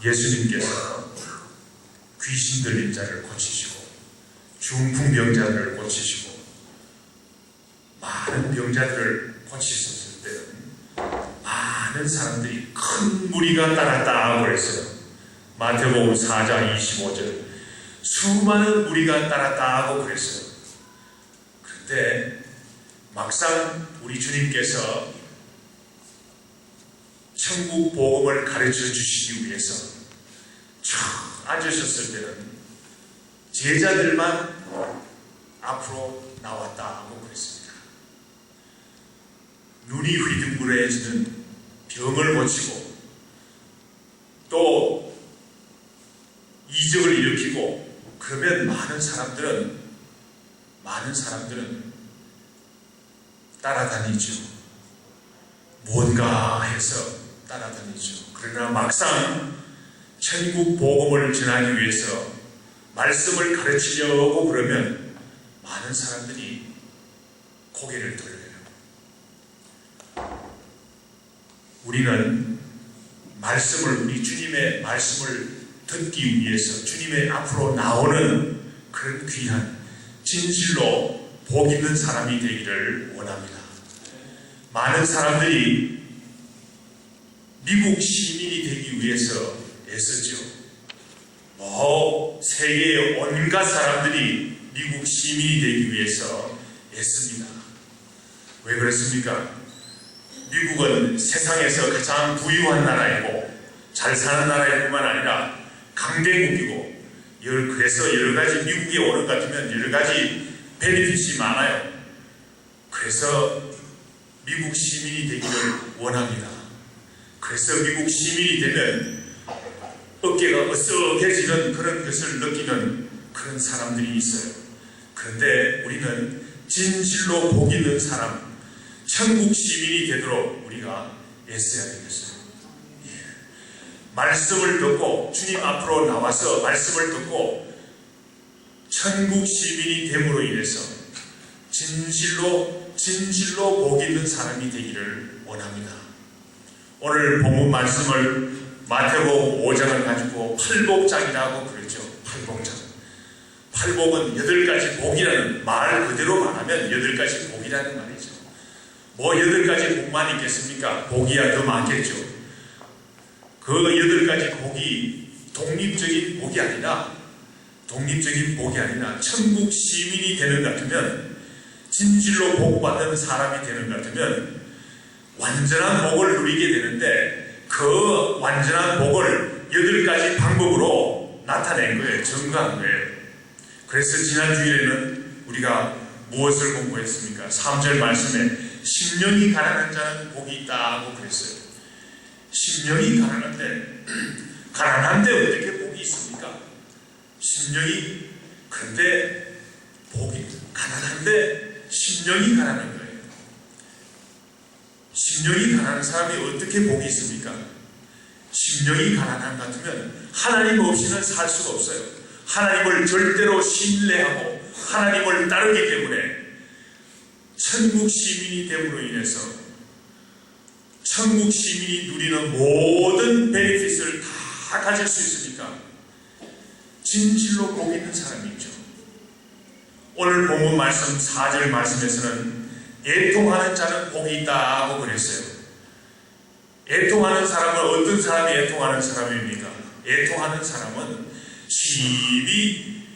예수님께서 귀신 들린 자를 고치시고 중풍병자들을 고치시고 많은 병자들을 고치셨을 때는 많은 사람들이 큰 무리가 따랐다고 그랬어요. 마태복음 4장 25절 수많은 무리가 따랐다고 그랬어요. 그런데 막상 우리 주님께서 천국 복음을 가르쳐 주시기 위해서 쭉 앉으셨을 때는 제자들만 앞으로 나왔다고 그랬습니다. 눈이 휘둥그레지는 병을 고치고 또 이적을 일으키고 그러면 많은 사람들은 따라다니죠. 뭔가 해서 따라다니죠. 그러나 막상 천국 복음을 전하기 위해서 말씀을 가르치려고 그러면 많은 사람들이 고개를 돌려요. 우리는 우리 주님의 말씀을 듣기 위해서 주님의 앞으로 나오는 그런 귀한 진실로 복 있는 사람이 되기를 원합니다. 많은 사람들이 미국 시민이 되기 위해서 애쓰죠. 세계의 온갖 사람들이 미국 시민이 되기 위해서 애씁니다. 왜 그렇습니까? 미국은 세상에서 가장 부유한 나라이고 잘 사는 나라일 뿐만 아니라 강대국이고 그래서 여러가지 미국에 오는 것 같으면 여러가지 베네핏이 많아요. 그래서 미국 시민이 되기를 원합니다. 그래서 미국 시민이 되면 어깨가 어석해지는 그런 것을 느끼는 그런 사람들이 있어요. 그런데 우리는 진실로 복 있는 사람, 천국 시민이 되도록 우리가 애써야 되겠어요. 말씀을 듣고 주님 앞으로 나와서 말씀을 듣고 천국 시민이 됨으로 인해서 진실로 복 있는 사람이 되기를 원합니다. 오늘 본문 말씀을 마태복음 5장을 가지고 팔복장이라고 그러죠. 팔복장. 팔복은 8가지 복이라는 말 그대로 말하면 8가지 복이라는 말이죠. 8가지 복만 있겠습니까? 복이야 더 많겠죠. 그 8가지 복이 독립적인 복이 아니라 천국 시민이 되는 것 같으면 진실로 복받는 사람이 되는 것 같으면 완전한 복을 누리게 되는데 그 완전한 복을 8가지 방법으로 나타낸 거예요. 증거한 거예요. 그래서 지난 주일에는 우리가 무엇을 공부했습니까? 3절 말씀에 심령이 가난한 자는 복이 있다고 그랬어요. 심령이 가난한데 어떻게 복이 있습니까? 그런데 복이 가난한데 심령이 가난한 거예요. 심령이 가난한 사람이 어떻게 복이 있습니까? 심령이 가난한 것 같으면 하나님 없이는 살 수가 없어요. 하나님을 절대로 신뢰하고 하나님을 따르기 때문에 천국 시민이 됨으로 인해서 천국 시민이 누리는 모든 베네핏을 다 가질 수 있으니까 진실로 복 있는 사람이 있죠. 오늘 본문 말씀 4절 말씀에서는 애통하는 자는 복이 있다고 그랬어요. 애통하는 사람은 어떤 사람이 애통하는 사람입니까? 애통하는 사람은 심히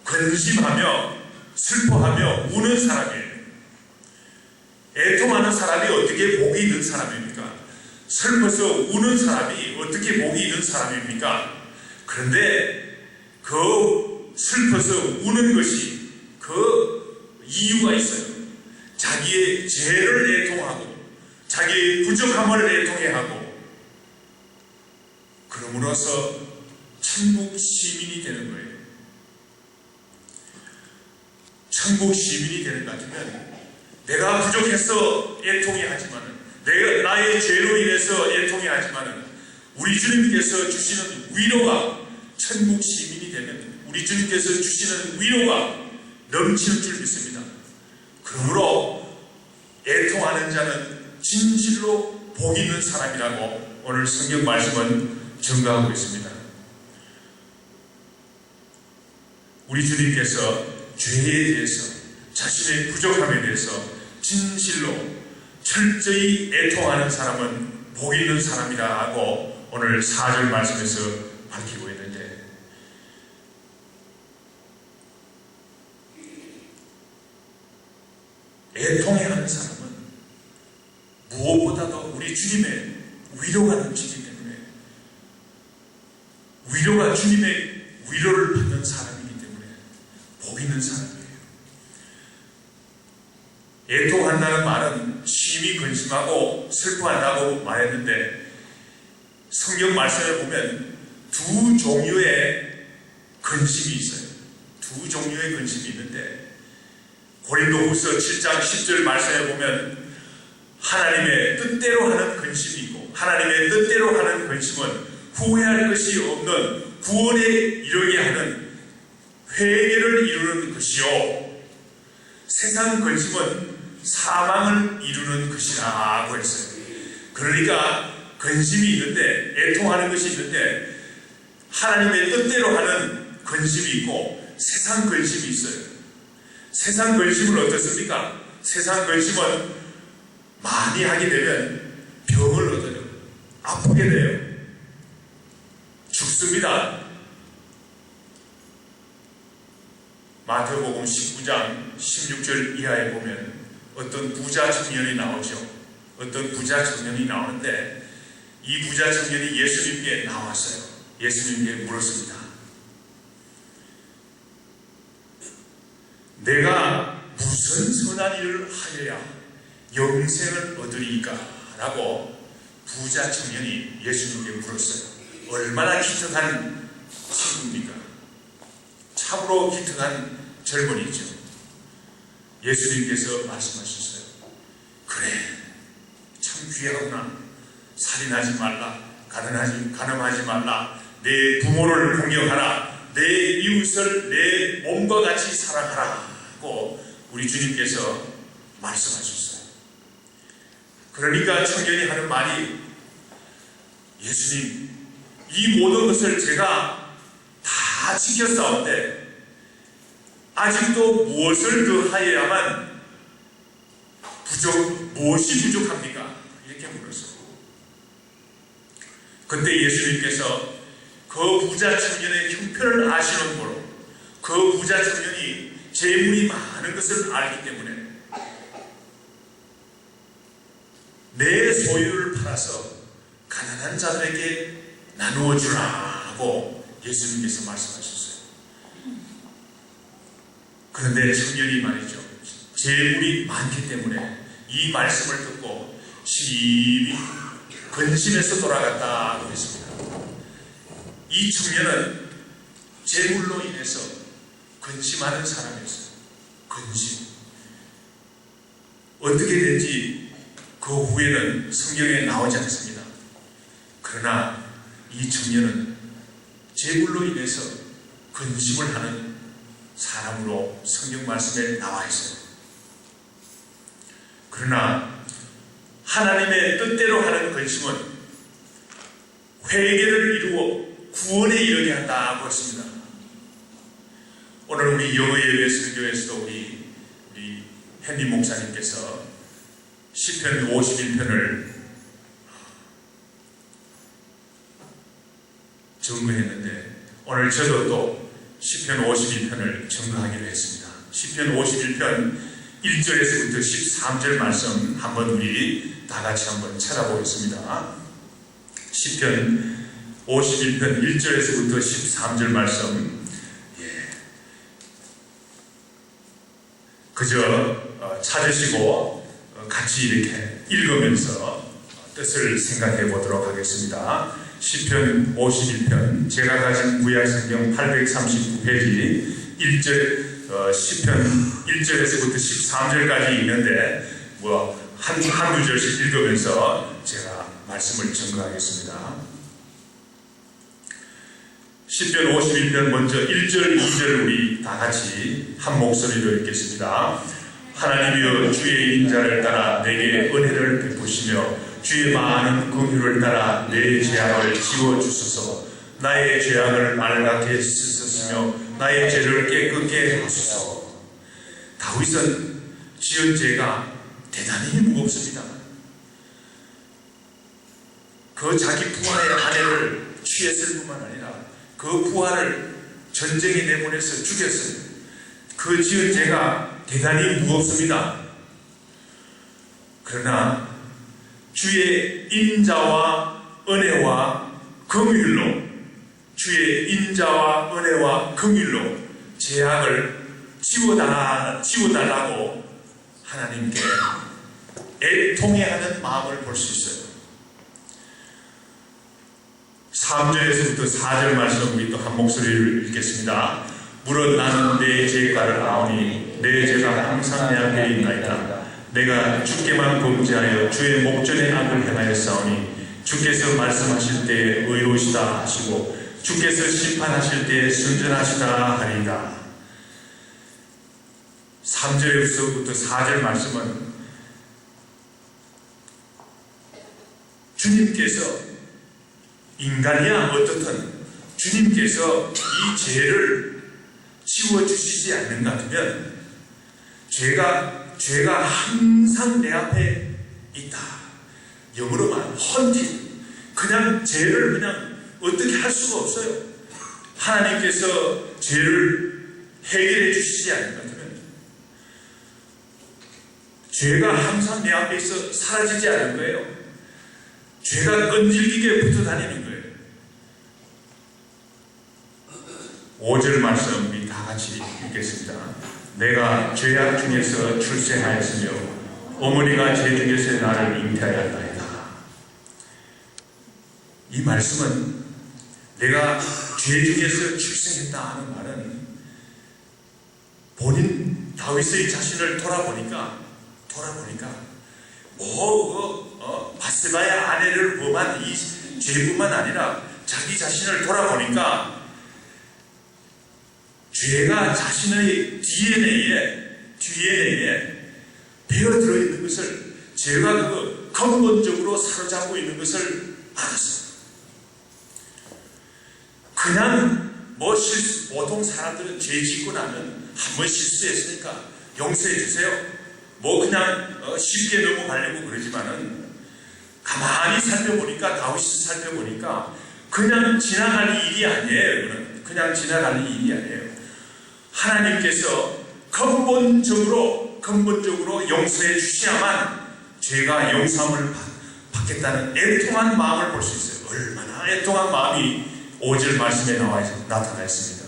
근심하며 슬퍼하며 우는 사람이에요. 애통하는 사람이 어떻게 복이 있는 사람입니까? 슬퍼서 우는 사람이 어떻게 복이 있는 사람입니까? 그런데 그 슬퍼서 우는 것이 그 이유가 있어요. 자기의 죄를 애통하고 자기의 부족함을 애통해하고 그러므로서 천국 시민이 되는 거예요. 천국 시민이 되는 것 같으면 내가 부족해서 애통해하지만은 나의 죄로 인해서 애통해하지만은 우리 주님께서 주시는 위로가 천국 시민이 되면 우리 주님께서 주시는 위로가 넘치는 줄 믿습니다. 그러므로 애통하는 자는 진실로 복 있는 사람이라고 오늘 성경 말씀은 증거하고 있습니다. 우리 주님께서 죄에 대해서, 자신의 부족함에 대해서 진실로 철저히 애통하는 사람은 복 있는 사람이라 하고 오늘 4절 말씀에서 밝히고 있는데, 애통해하는 사람은 무엇보다도 우리 주님의 위로가 넘치기 때문에, 위로가 주님의 위로를 받는 사람이기 때문에 복 있는 사람이에요. 애통한다는 말은 심히 근심하고 슬퍼한다고 말했는데, 성경 말씀을 보면 두 종류의 근심이 있어요. 두 종류의 근심이 있는데, 고린도후서 7장 10절 말씀에 보면 하나님의 뜻대로 하는 근심이 있고, 하나님의 뜻대로 하는 근심은 후회할 것이 없는 구원에 이르게 하는 회개를 이루는 것이요, 세상 근심은 사망을 이루는 것이라고 했어요. 그러니까 근심이 있는데, 애통하는 것이 있는데, 하나님의 뜻대로 하는 근심이 있고 세상 근심이 있어요. 세상 근심은 어떻습니까? 세상 근심은 많이 하게 되면 병을 얻어요. 아프게 돼요. 죽습니다. 마태복음 19장 16절 이하에 보면 어떤 부자 청년이 나오죠. 어떤 부자 청년이 나오는데, 이 부자 청년이 예수님께 나왔어요. 예수님께 물었습니다. 내가 무슨 선한 일을 하여야 영생을 얻으리까? 라고 부자 청년이 예수님께 물었어요. 얼마나 기특한 친구입니까? 참으로 기특한 젊은이죠. 예수님께서 말씀하셨어요. 그래, 참 귀하구나. 살인하지 말라, 간음하지 말라, 내 부모를 공경하라, 내 이웃을 내 몸과 같이 사랑하라고 우리 주님께서 말씀하셨어요. 그러니까 청년이 하는 말이, 예수님, 이 모든 것을 제가 다 지켰사온데 아직도 무엇을 더 하여야만 무엇이 부족합니까? 이렇게 물었어요. 그때 예수님께서 그 부자 청년의 형편을 아시는 거로, 그 부자 청년이 재물이 많은 것을 알기 때문에 내 소유를 팔아서 가난한 자들에게 나누어 주라고 예수님께서 말씀하셨어요. 그런데 청년이 말이죠, 재물이 많기 때문에 이 말씀을 듣고 심히 근심해서 돌아갔다고 했습니다. 이 청년은 재물로 인해서 근심하는 사람이었어요. 근심. 어떻게 된지 그 후에는 성경에 나오지 않습니다. 그러나 이 청년은 재물로 인해서 근심을 하는 사람으로 성경 말씀에 나와 있어요. 그러나 하나님의 뜻대로 하는 근심은 회개를 이루어 구원에 이르게 한다고 했습니다. 오늘 우리 영어 예배 설교에서도 우리 헨리 목사님께서 시편 51편을 증거했는데, 오늘 저도 또 시편 51편을 증거하기로 했습니다. 시편 51편 1절에서부터 13절 말씀 한번 우리 다 같이 한번 찾아보겠습니다. 시편 51편 1절에서부터 13절 말씀, 그저 찾으시고 같이 이렇게 읽으면서 뜻을 생각해 보도록 하겠습니다. 시편 51편, 제가 가진 구약성경 839페이지 1절, 시편 1절에서부터 13절까지 있는데 한두 절씩 읽으면서 제가 말씀을 증거하겠습니다. 시편 51편 먼저 1절, 2절 우리 다 같이 한 목소리로 읽겠습니다. 하나님이여, 주의 인자를 따라 내게 은혜를 베푸시며 주의 많은 긍휼을 따라 내 죄악을 지워주소서. 나의 죄악을 맑게 씻으시며 나의 죄를 깨끗게 하소서. 다윗은 지은 죄가 대단히 무겁습니다. 그 자기 부하의 아내를 취했을 뿐만 아니라 그 부하를 전쟁에 내보내서 죽였어요. 그 지은 죄가 대단히 무겁습니다. 그러나 주의 인자와 은혜와 긍휼로, 주의 인자와 은혜와 긍휼로 죄악을 지워달라고 하나님께 애통해하는 마음을 볼 수 있어요. 3절에서부터 4절 말씀 우리 또 한 목소리를 읽겠습니다. 무릇 나는 내 죄가를 아오니 내 죄가 항상 내 앞에 있나이다. 내가 주께만 범죄하여 주의 목전에 악을 행하였사오니 주께서 말씀하실 때에 의로우시다 하시고 주께서 심판하실 때에 순전하시다 하리이다. 3절에서부터 4절 말씀은 주님께서 인간이야 어떻든 주님께서 이 죄를 지워주시지 않는 것 같으면 죄가 항상 내 앞에 있다. 영어로 말하면 헌팅. 그냥 죄를 그냥 어떻게 할 수가 없어요. 하나님께서 죄를 해결해 주시지 않는 것 같으면 죄가 항상 내 앞에 있어 사라지지 않은 거예요. 죄가 끈질기게 붙어 다니는 거예요. 5절 말씀 우리 다 같이 읽겠습니다. 내가 죄악 중에서 출생하였으며 어머니가 죄 중에서 나를 잉태하였나이다. 이 말씀은 내가 죄 중에서 출생했다 하는 말은 본인 다윗의 자신을 돌아보니까 바세바의 아내를 범한 이 죄뿐만 아니라 자기 자신을 돌아보니까 죄가 자신의 DNA에 배어 들어있는 것을, 죄가 그 근본적으로 사로잡고 있는 것을 알았어요. 그냥 보통 사람들은 죄 짓고 나면 한 번 실수했으니까 용서해 주세요. 그냥 쉽게 넘어가려고 그러지만은 가만히 살펴보니까, 다윗이 살펴보니까 그냥 지나갈 일이 아니에요. 그냥 지나갈 일이 아니에요. 하나님께서 근본적으로 용서해 주셔야만 죄가 용서함을 받겠다는 애통한 마음을 볼 수 있어요. 얼마나 애통한 마음이 5절 말씀에 나타나 있습니다.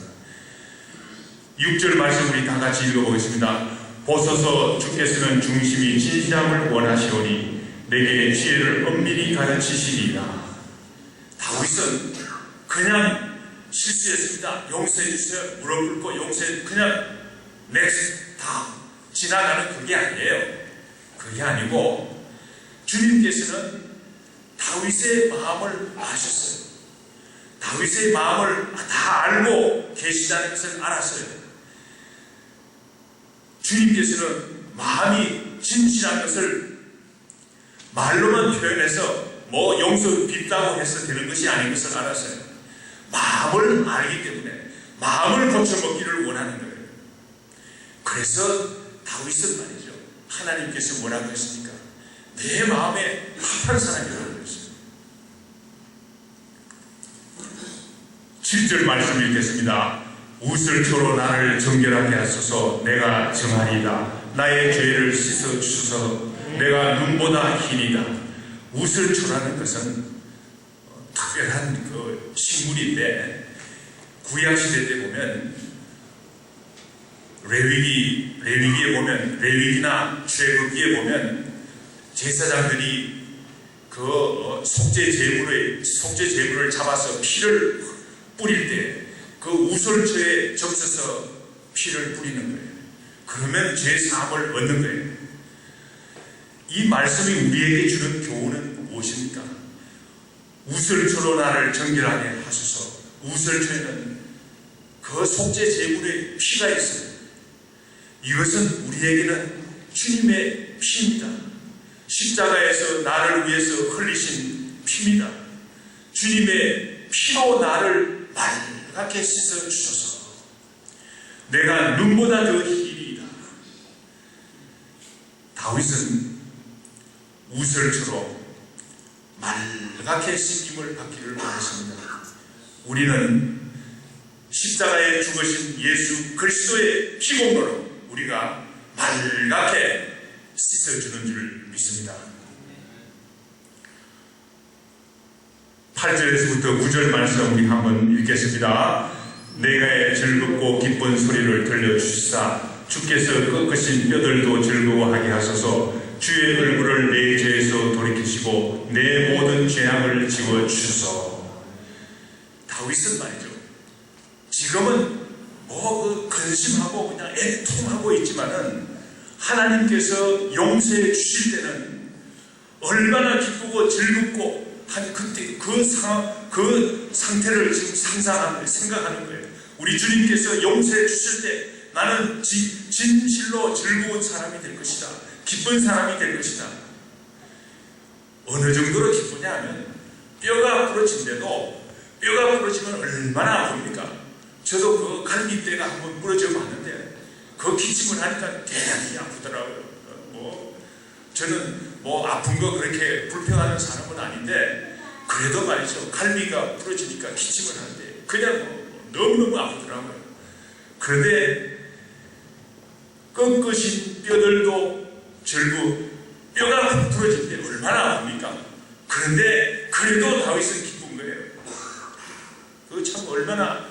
6절 말씀 우리 다 같이 읽어보겠습니다. 보소서 주께서는 중심이 진실함을 원하시오니 내게 지혜를 엄밀히 가르치시리이다. 다윗은 그냥 실수했습니다. 용서해 주세요. 무릎 꿇고 용서해, 그냥 넥스트 다음 지나가는 그게 아니에요. 그게 아니고 주님께서는 다윗의 마음을 아셨어요. 다윗의 마음을 다 알고 계시다는 것을 알았어요. 주님께서는 마음이 진실한 것을 말로만 표현해서 용서 빚다고 해서 되는 것이 아닌 것을 알았어요. 마음을 알기 때문에 마음을 고쳐먹기를 원하는 거예요. 그래서 다윗은 말이죠, 하나님께서 뭐라고 했습니까? 내 마음에 합한 사람이라고 그랬어요. 7절 말씀 읽겠습니다. 웃을초로 나를 정결하게 하소서. 내가 정하리이다. 나의 죄를 씻어주소서. 내가 눈보다 흰이다. 웃을초라는 것은 특별한 그 식물인데, 구약시대 때 보면 레위기에 보면, 레위기나 출애굽기에 보면 제사장들이 그 속죄 제물을 잡아서 피를 뿌릴 때 그 우설초에 적셔서 피를 뿌리는 거예요. 그러면 죄 사함을 얻는 거예요. 이 말씀이 우리에게 주는 교훈은 무엇입니까? 우설초로 나를 정결하게 하소서. 우설초에는 그 속죄 제물의 피가 있어요. 이것은 우리에게는 주님의 피입니다. 십자가에서 나를 위해서 흘리신 피입니다. 주님의 피로 나를 맑게 씻어주소서. 내가 눈보다 더 희리이다. 다윗은 우설처럼 맑게 씻김을 받기를 원했습니다. 우리는 십자가에 죽으신 예수 그리스도의 피공로로 우리가 맑게 씻어주는 줄 믿습니다. 8절에서부터 9절 말씀 우리 한번 읽겠습니다. 내가 즐겁고 기쁜 소리를 들려주시사 주께서 꺾으신 뼈들도 즐거워하게 하소서. 주의 얼굴을 내 죄에서 돌이키시고 내 모든 죄악을 지워주소서. 다윗은 말이죠, 지금은 뭐 근심하고 그냥 애통하고 있지만은 하나님께서 용서해 주실 때는 얼마나 기쁘고 즐겁고 한 그때 그 상태를 지금 생각하는 거예요. 우리 주님께서 용서해 주실 때 나는 진실로 즐거운 사람이 될 것이다. 기쁜 사람이 될 것이다. 어느 정도로 기쁘냐 하면 뼈가 부러진데도 뼈가 부러지면 얼마나 아픕니까? 저도 그 갈비뼈가 한번 부러져 봤는데 그 기침을 하니까 대단히 아프더라고요. 저는 아픈 거 그렇게 불평하는 사람은 아닌데 그래도 말이죠, 갈비가 부러지니까 기침을 하는데 그냥 너무너무 아프더라고요. 그런데 꺾으신 뼈들도 뼈가 부러질 때 얼마나 아픕니까? 그런데 그래도 다윗은 기쁜 거예요. 그거 참 얼마나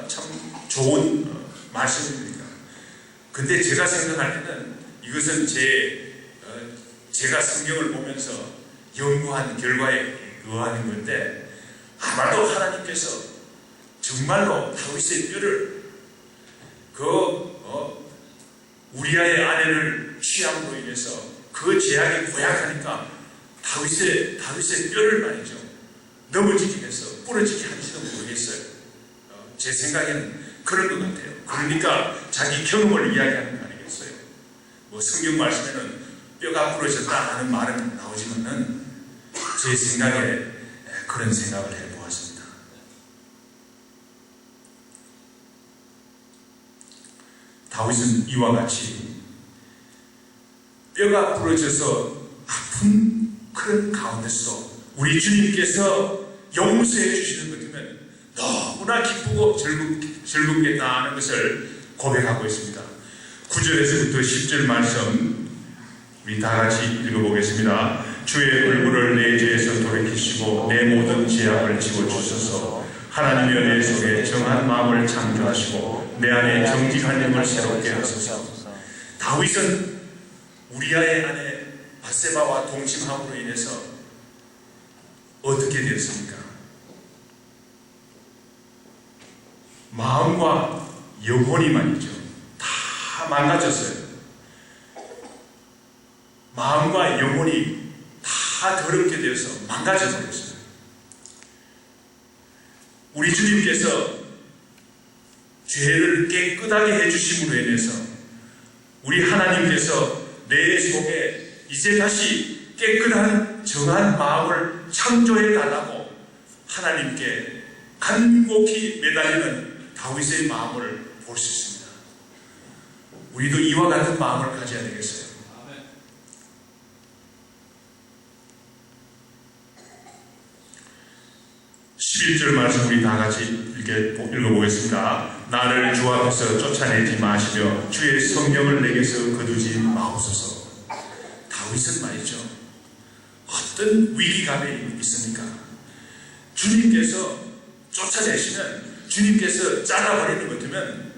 참 좋은 말씀입니까? 근데 제가 생각할 때는 이것은 제가 성경을 보면서 연구한 결과에 의하는 건데 아마도 하나님께서 정말로 다윗의 뼈를 우리아의 아내를 취함으로 인해서 그 죄악이 고약하니까 다윗의 뼈를 말이죠, 넘어지게 해서 부러지게 하는지도 모르겠어요. 제 생각에는 그런 것 같아요. 그러니까 자기 경험을 이야기하는 거 아니겠어요? 성경 말씀에는 뼈가 부러졌다 하는 말은 나오지만은 제 생각에 그런 생각을 해보았습니다. 다윗은 이와 같이 뼈가 부러져서 아픈 그런 가운데서 우리 주님께서 용서해 주시는 것 같으면 너무나 기쁘고 즐겁겠다 하는 것을 고백하고 있습니다. 9절에서부터 10절 말씀 우리 다 같이 읽어보겠습니다. 주의 얼굴을 내 죄에서 돌이키시고 내 모든 죄악을 지워주소서. 하나님의 은혜 속에 정한 마음을 창조하시고 내 안에 정직한 영을 새롭게 하소서. 다윗은 우리아의 아내 바세바와 동침함으로 인해서 어떻게 되었습니까? 마음과 영혼이 말이죠, 다 망가졌어요. 마음과 영혼이 다 더럽게 되어서 망가져 버렸어요. 우리 주님께서 죄를 깨끗하게 해주심으로 인해서 우리 하나님께서 내 속에 이제 다시 깨끗한 정한 마음을 창조해 달라고 하나님께 간곡히 매달리는 다윗의 마음을 볼 수 있습니다. 우리도 이와 같은 마음을 가져야 되겠어요. 11절 말씀 우리 다 같이 읽어보겠습니다. 나를 주 앞에서 쫓아내지 마시며 주의 성령을 내게서 거두지 마옵소서. 다윗은 말이죠, 어떤 위기감에 있습니까? 주님께서 쫓아내시면, 주님께서 잘라버리는 것 같으면,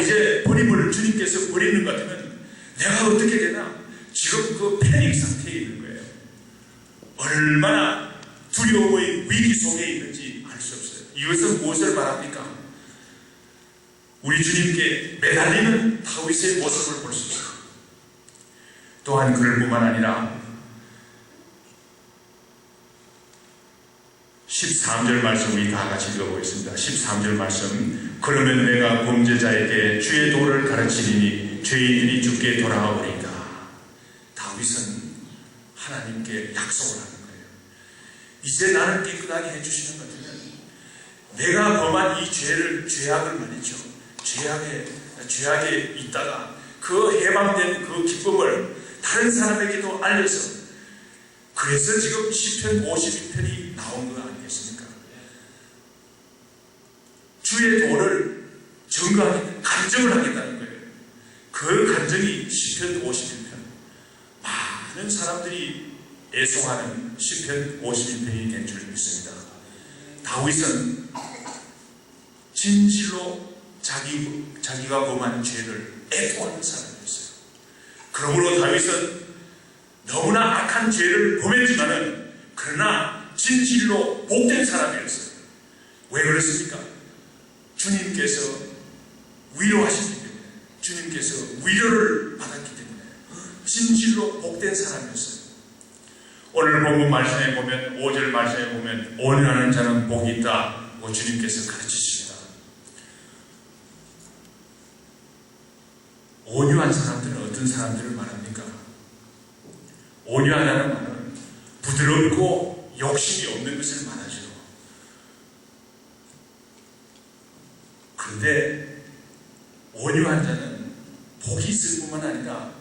이제 버림을 주님께서 버리는 것 같으면 내가 어떻게 되나? 지금 그 패닉 상태에 있는 거예요. 얼마나 두려움의 위기 속에 있는지 알 수 없어요. 이것은 무엇을 말합니까? 우리 주님께 매달리는 다윗의 모습을 볼 수 있어요. 또한 그럴 뿐만 아니라 13절 말씀 우리 다 같이 읽어보겠습니다. 13절 말씀. 그러면 내가 범죄자에게 주의 도를 가르치리니 죄인들이 주께 돌아오리이다. 다윗은 하나님께 약속을 하는 거예요. 이제 나를 깨끗하게 해주시는 것 같으면 내가 범한 이 죄악을 말이죠. 죄악에 있다가 그 해방된 그 기쁨을 다른 사람에게도 알려서, 그래서 지금 시편 52편이 나온 거 아니겠습니까? 주의 도를 증거하겠다, 간증을 하겠다는 거예요. 그 간증이 시편 51편. 많은 사람들이 애송하는 시편 51편이 된 줄 믿습니다. 다윗은 진실로 자기가 범한 죄를 애통하는 사람이었어요. 그러므로 다윗은 너무나 악한 죄를 범했지만은 그러나 진실로 복된 사람이었어요. 왜 그렇습니까? 주님께서 위로하셨기 때문에, 주님께서 위로를 받았기 때문에 진실로 복된 사람이었어요. 오늘 본문 말씀에 보면, 5절 말씀에 보면 온유하는 자는 복이 있다고 주님께서 가르치십니다. 온유한 사람들은 어떤 사람들을 말합니까? 온유하다는 말은 부드럽고 욕심이 없는 것을 말하죠. 그런데 온유한 자는 복이 있을 뿐만 아니라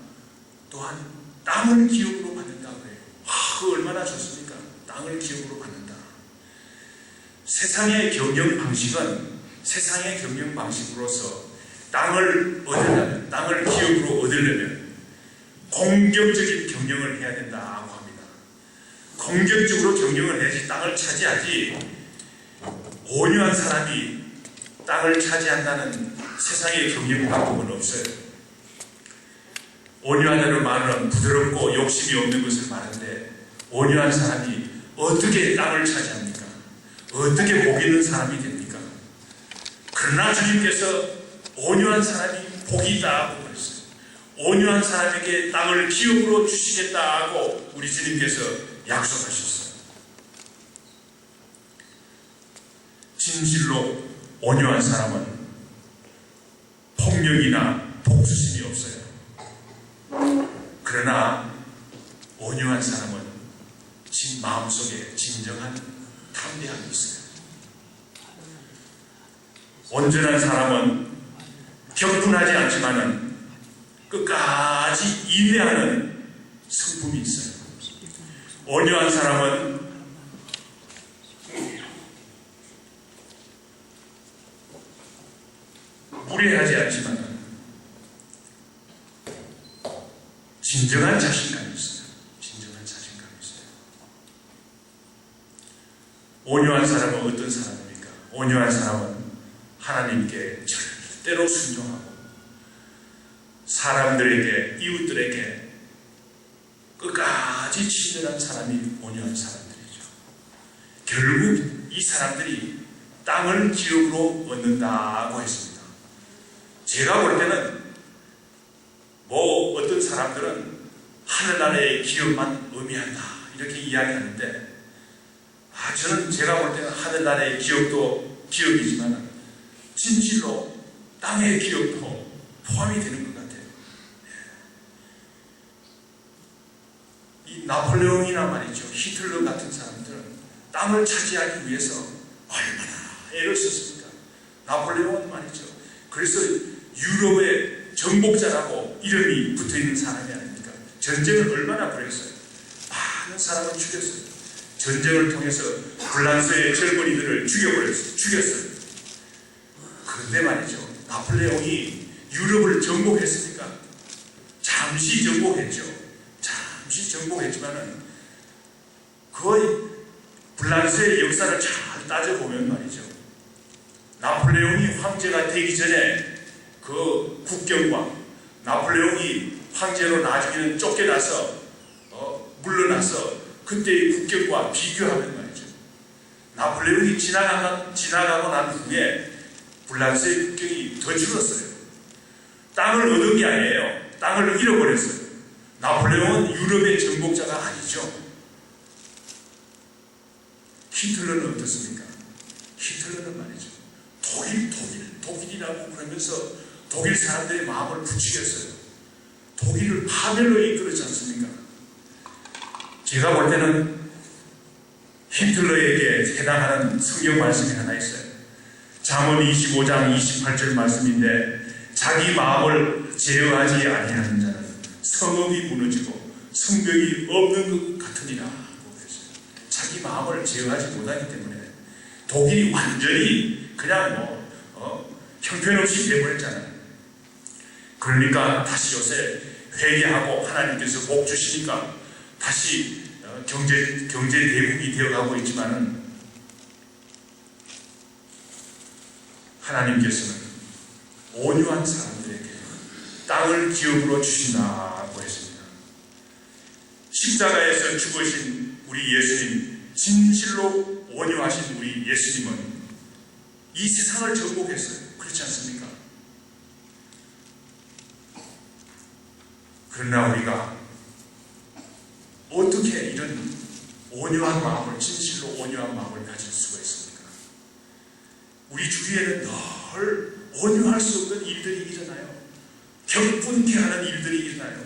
또한 땅을 기업으로 받는다고 해요. 그 얼마나 좋습니까? 땅을 기업으로 받는다. 세상의 경영 방식으로서 땅을 얻으려면, 땅을 기업으로 얻으려면 공격적인 경영을 해야 된다고 합니다. 공격적으로 경영을 해야지 땅을 차지하지, 온유한 사람이 땅을 차지한다는 세상의 경영 방법은 없어요. 온유하다는 말은 부드럽고 욕심이 없는 것을 말하는데, 온유한 사람이 어떻게 땅을 차지합니까? 어떻게 복 있는 사람이 됩니까? 그러나 주님께서 온유한 사람이 복이 있다고 그랬어요. 온유한 사람에게 땅을 기업으로 주시겠다고 우리 주님께서 약속하셨어요. 진실로 온유한 사람은 폭력이나 복수심이 없어요. 그러나 온유한 사람은 마음속에 진정한 담대함이 있어요. 온전한 사람은 격분하지 않지만은 끝까지 인내하는 성품이 있어요. 온유한 사람은 무례하지 않지만은 진정한 자신감이 있어요. 온유한 사람은 어떤 사람입니까? 온유한 사람은 하나님께 절대로 순종하고 사람들에게, 이웃들에게 끝까지 친절한 사람이 온유한 사람들이죠. 결국 이 사람들이 땅을 기업으로 얻는다고 했습니다. 제가 볼 때는 어떤 사람들은 하늘나라의 기업만 의미한다 이렇게 이야기하는데, 저는 제가 볼 때는 하늘나라의 기업도 기업이지만 진실로 땅의 기업도 포함이 되는 것 같아요. 이 나폴레옹이나 말이죠, 히틀러 같은 사람들은 땅을 차지하기 위해서 얼마나 애를 썼습니까? 나폴레옹은 말이죠. 그래서 유럽의 정복자라고 이름이 붙어있는 사람이 아닙니까? 전쟁을 얼마나 벌였어요. 많은 사람을 죽였어요. 전쟁을 통해서 프랑스의 젊은이들을 죽였어요. 그런데 말이죠, 나폴레옹이 유럽을 정복했습니까? 잠시 정복했죠. 잠시 정복했지만은 거의 프랑스의 역사를 잘 따져보면 말이죠, 나폴레옹이 황제가 되기 전에 그 국경과 나폴레옹이 황제로 나중에는 쫓겨나서 물러나서 그때의 국경과 비교하면 말이죠, 나폴레옹이 지나가고 난 후에 프랑스의 국경이 더 줄었어요. 땅을 얻은 게 아니에요. 땅을 잃어버렸어요. 나폴레옹은 유럽의 정복자가 아니죠. 히틀러는 어떻습니까? 히틀러는 말이죠, 독일이라고 그러면서 독일 사람들의 마음을 부추겼어요. 독일을 파멸로 이끌었지 않습니까? 제가 볼 때는 히틀러에게 해당하는 성경 말씀이 하나 있어요. 잠언 25장 28절 말씀인데, 자기 마음을 제어하지 아니하는 자는 성읍이 무너지고 성벽이 없는 것 같으니라. 자기 마음을 제어하지 못하기 때문에 독이 완전히 그냥 형편없이 되어버렸잖아요. 그러니까 다시 요새 회개하고 하나님께서 복 주시니까 다시 경제 대국이 되어가고 있지만은, 하나님께서는 온유한 사람들에게 땅을 기업으로 주신다고 했습니다. 십자가에서 죽으신 우리 예수님, 진실로 온유하신 우리 예수님은 이 세상을 정복했어요. 그렇지 않습니까? 그러나 우리가 어떻게 이런 온유한 마음을, 진실로 온유한 마음을 가질 수가 있습니까? 우리 주위에는 늘 온유할 수 없는 일들이 일어나요. 격분케 하는 일들이 일어나요.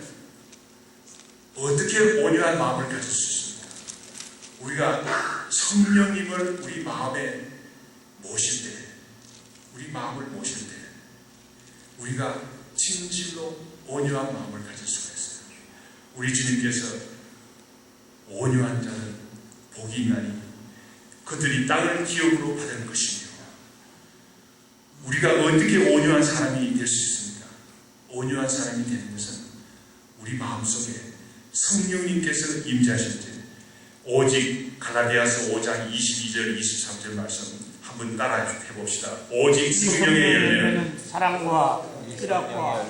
어떻게 온유한 마음을 가질 수 있습니까? 우리가 성령님을 우리 마음에 모실 때, 우리 마음을 모실 때 우리가 진실로 온유한 마음을 가질 수가 있어요. 우리 주님께서 온유한 자는 복이 있나니 그들이 땅을 기업으로 받은 것이며, 우리가 어떻게 온유한 사람이 될 수 있습니까? 온유한 사람이 되는 것은 우리 마음속에 성령님께서 임재하실 때, 오직 갈라디아서 5장 22절 23절 말씀 한번 따라 해봅시다. 오직 성령의 열매는 사랑과 희락과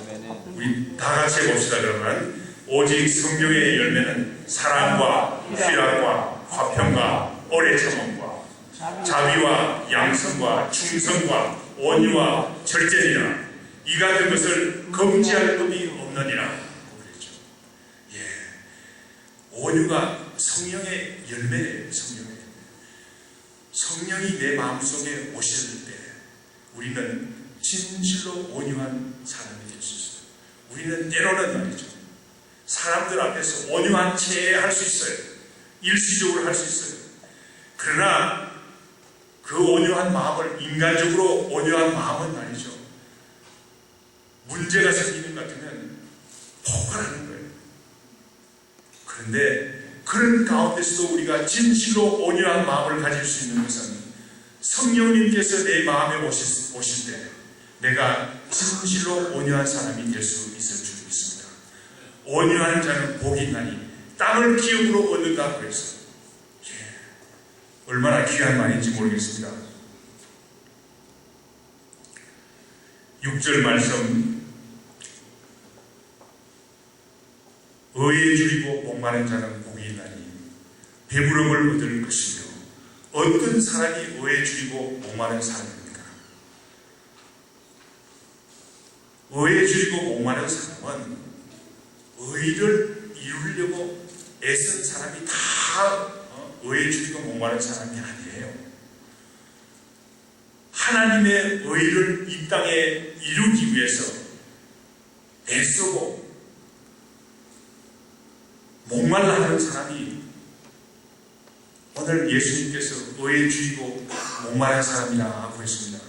우리 다 같이 해봅시다. 그러면 오직 성령의 열매는 사랑과 희락과 화평과 오래 참음과 자비와 양성과 충성과 온유와 절제니라. 이 같은 것을 금지할 법이 없느니라. 그랬죠. 온유가 성령의 열매예요. 성령이 내 마음속에 오실 때 우리는 진실로 온유한 사람이 될 수 있어요. 우리는 때로는 말이죠, 사람들 앞에서 온유한 채 할 수 있어요. 일시적으로 할 수 있어요. 그러나 그 온유한 마음을, 인간적으로 온유한 마음은 말이죠, 문제가 생기는 것 같으면 폭발하는 거예요. 그런데 그런 가운데서도 우리가 진실로 온유한 마음을 가질 수 있는 것은 성령님께서 내 마음에 오실 때 내가 진실로 온유한 사람이 될 수 있을 줄 믿습니다. 온유한 자는 복이 있나니 땅을 기업으로 얻는다고 해서 얼마나 귀한 말인지 모르겠습니다. 6절 말씀, 의에 줄이고 목마른 자는 복이 있나니 배부름을 얻을 것이며. 어떤 사람이 의에 줄이고 목마른 사람입니까? 의에 줄이고 목마른 사람은 의를 이루려고 애쓴 사람이 다 의에 줄이고 목마른 사람이 아니에요. 하나님의 의를 이 땅에 이루기 위해서 애쓰고 목말라 하는 사람이 오늘 예수님께서 의에 줄이고 목마른 사람이라고 했습니다.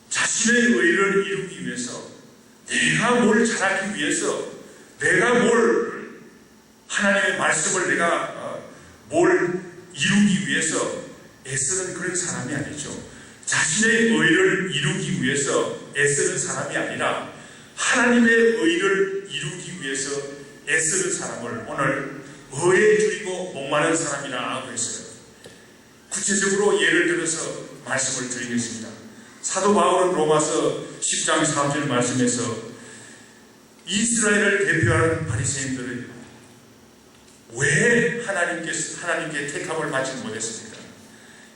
자신의 의를 이루기 위해서, 내가 뭘 잘하기 위해서, 내가 뭘 하나님의 말씀을 내가 뭘 이루기 위해서 애쓰는 그런 사람이 아니죠. 자신의 의를 이루기 위해서 애쓰는 사람이 아니라 하나님의 의를 이루기 위해서 애쓰는 사람을 오늘 의에 줄이고 목마른 사람이라고 했어요. 구체적으로 예를 들어서 말씀을 드리겠습니다. 사도 바울은 로마서 10장 3절 말씀에서 이스라엘을 대표하는 바리새인들은 왜 하나님께 택함을 받지 못했습니까?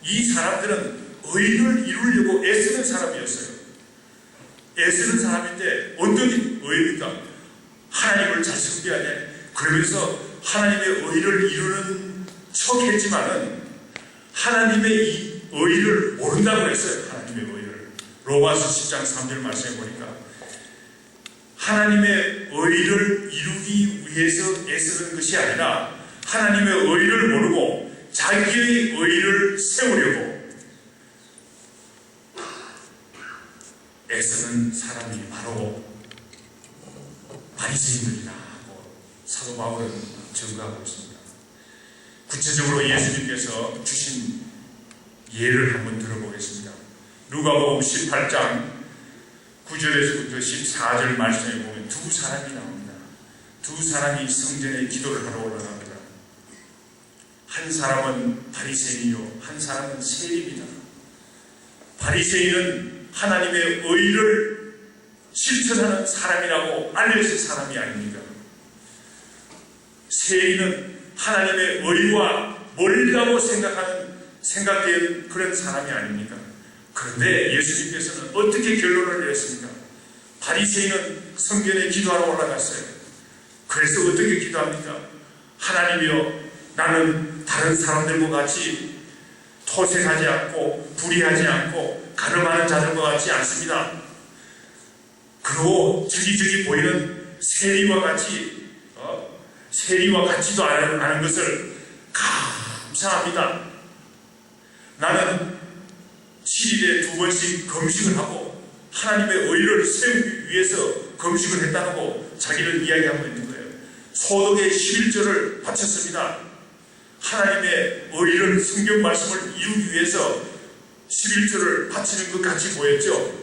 이 사람들은 의를 이루려고 애쓰는 사람이었어요. 애쓰는 사람인데 어떤 의입니까? 하나님을 잘 섬겨야 돼. 그러면서 하나님의 의를 이루는 척 했지만은 하나님의 이 의를 모른다고 했어요. 하나님의 의를. 로마서 10장 3절 말씀해 보니까 하나님의 의를 이루기 위해서 애쓰는 것이 아니라 하나님의 의를 모르고 자기의 의를 세우려고 애쓰는 사람이 바로 바리새인들이라고 사도 바울은 증거하고 있습니다. 구체적으로 예수님께서 주신 예를 한번 들어보겠습니다. 누가복음 18장 9절에서부터 14절 말씀에 보면 두 사람이 나옵니다. 두 사람이 성전에 기도를 하러 올라갑니다. 한 사람은 바리새인이요 한 사람은 세리입니다. 바리새인은 하나님의 의를 실천하는 사람이라고 알려진 사람이 아닙니까? 세리는 하나님의 의와 멀다고 생각된 그런 사람이 아닙니까? 그런데 예수님께서는 어떻게 결론을 내렸습니까? 바리새인은 성전에 기도하러 올라갔어요. 그래서 어떻게 기도합니까? 하나님이여, 나는 다른 사람들과 같이 토색하지 않고 불의하지 않고 가늠하는 자들과 같지 않습니다. 그리고 저기 보이는 세리와 같지도 않은 것을 감사합니다. 나는 7일에 2번씩 금식을 하고 하나님의 의를 세우기 위해서 금식을 했다고 자기는 이야기하고 있는 거예요. 소득의 11조를 바쳤습니다. 하나님의 의를 성경 말씀을 이루기 위해서 11조를 바치는 것 같이 보였죠.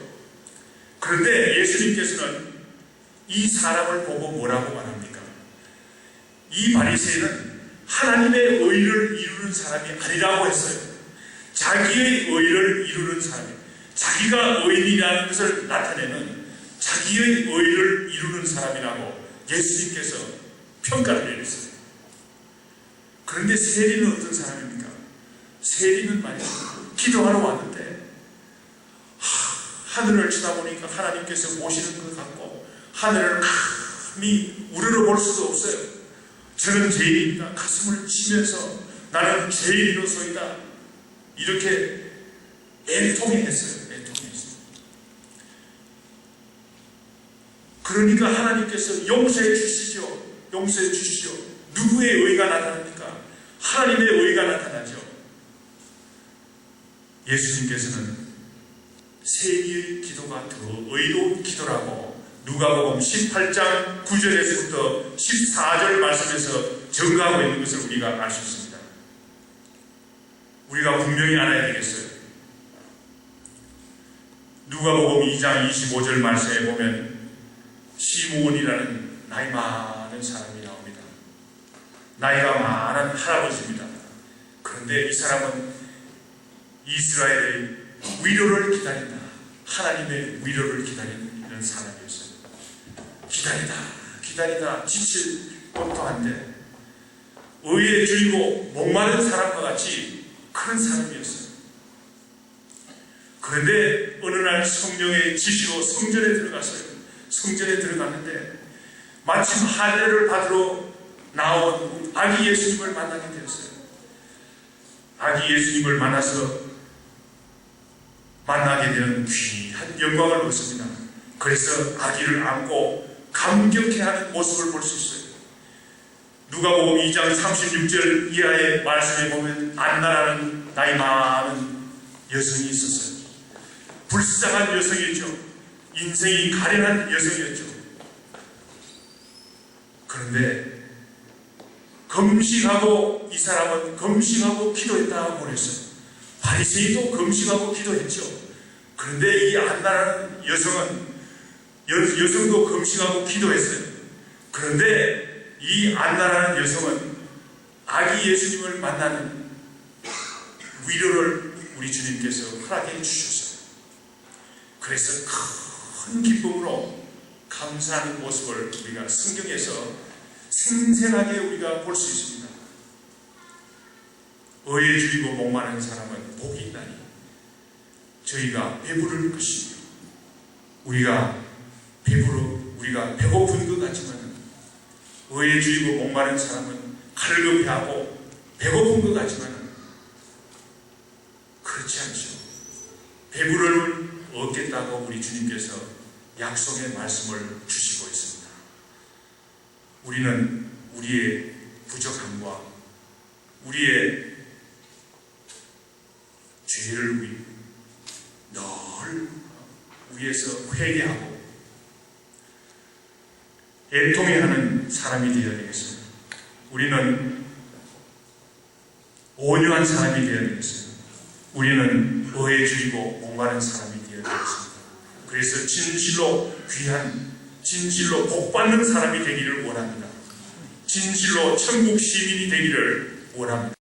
그런데 예수님께서는 이 사람을 보고 뭐라고 말합니까? 이 바리새인은 하나님의 의를 이루는 사람이 아니라고 했어요. 자기의 의를 이루는 사람이, 자기가 의인이라는 것을 나타내는 자기의 의를 이루는 사람이라고 예수님께서 평가를 내렸어요. 그런데 세리는 어떤 사람입니까? 세리는 말이죠, 기도하러 왔는데 하늘을 쳐다보니까 하나님께서 보시는 것 같고 하늘을 감히 우러러볼 수도 없어요. 저는 죄인입니다. 가슴을 치면서 나는 죄인으로서이다, 이렇게 애통해했어요. 그러니까 하나님께서 용서해 주시죠. 용서해 주시죠. 누구의 의가 나타납니까? 하나님의 의가 나타나죠. 예수님께서는 세리의 기도가 더 의로운 기도라고 누가복음 18장 9절에서부터 14절 말씀에서 증거하고 있는 것을 우리가 알 수 있습니다. 우리가 분명히 알아야 되겠어요. 누가복음 2장 25절 말씀에 보면 시므온이라는 나이 많은 사람이 나옵니다. 나이가 많은 할아버지입니다. 그런데 이 사람은 이스라엘의 위로를 기다린다, 하나님의 위로를 기다리는 사람이었어요. 기다리다 지칠 것도 한데 의에 줄이고 목마른 사람과 같이 그런 사람이었어요. 그런데 어느 날 성령의 지시로 성전에 들어갔어요. 성전에 들어갔는데 마침 할례를 받으러 나온 아기 예수님을 만나게 되었어요. 아기 예수님을 만나게 되는 귀한 영광을 얻습니다. 그래서 아기를 안고 감격해하는 모습을 볼 수 있어요. 누가복음 2장 36절 이하의 말씀에 보면 안나라는 나이 많은 여성이 있었어요. 불쌍한 여성이었죠. 인생이 가련한 여성이었죠. 그런데 금식하고, 이 사람은 금식하고 기도했다고 그랬어요. 바리새인도 금식하고 기도했죠. 그런데 이 안나라는 여성도 금식하고 기도했어요. 그런데 이 안나라는 여성은 아기 예수님을 만나는 위로를 우리 주님께서 허락해 주셨어요. 그래서 큰 기쁨으로 감사하는 모습을 우리가 성경에서 생생하게 우리가 볼 수 있습니다. 의에 줄이고 목마른 사람은 복이 있나니 저희가 배부를 것이며, 우리가 배고픈 것 같지만 의에 줄이고 목마른 사람은 갈급해하고 배고픈 것 같지만 그렇지 않죠. 배부를 얻겠다고 우리 주님께서 약속의 말씀을 주시고 있습니다. 우리는 우리의 부족함과 우리의 죄를 늘 위에서 회개하고 애통해하는 사람이 되어야 되겠습니다. 우리는 온유한 사람이 되어야 되겠습니다. 우리는 의해주이고 목마른 사람이 되어야 되겠습니다. 그래서 진실로 귀한, 진실로 복받는 사람이 되기를 원합니다. 진실로 천국 시민이 되기를 원합니다.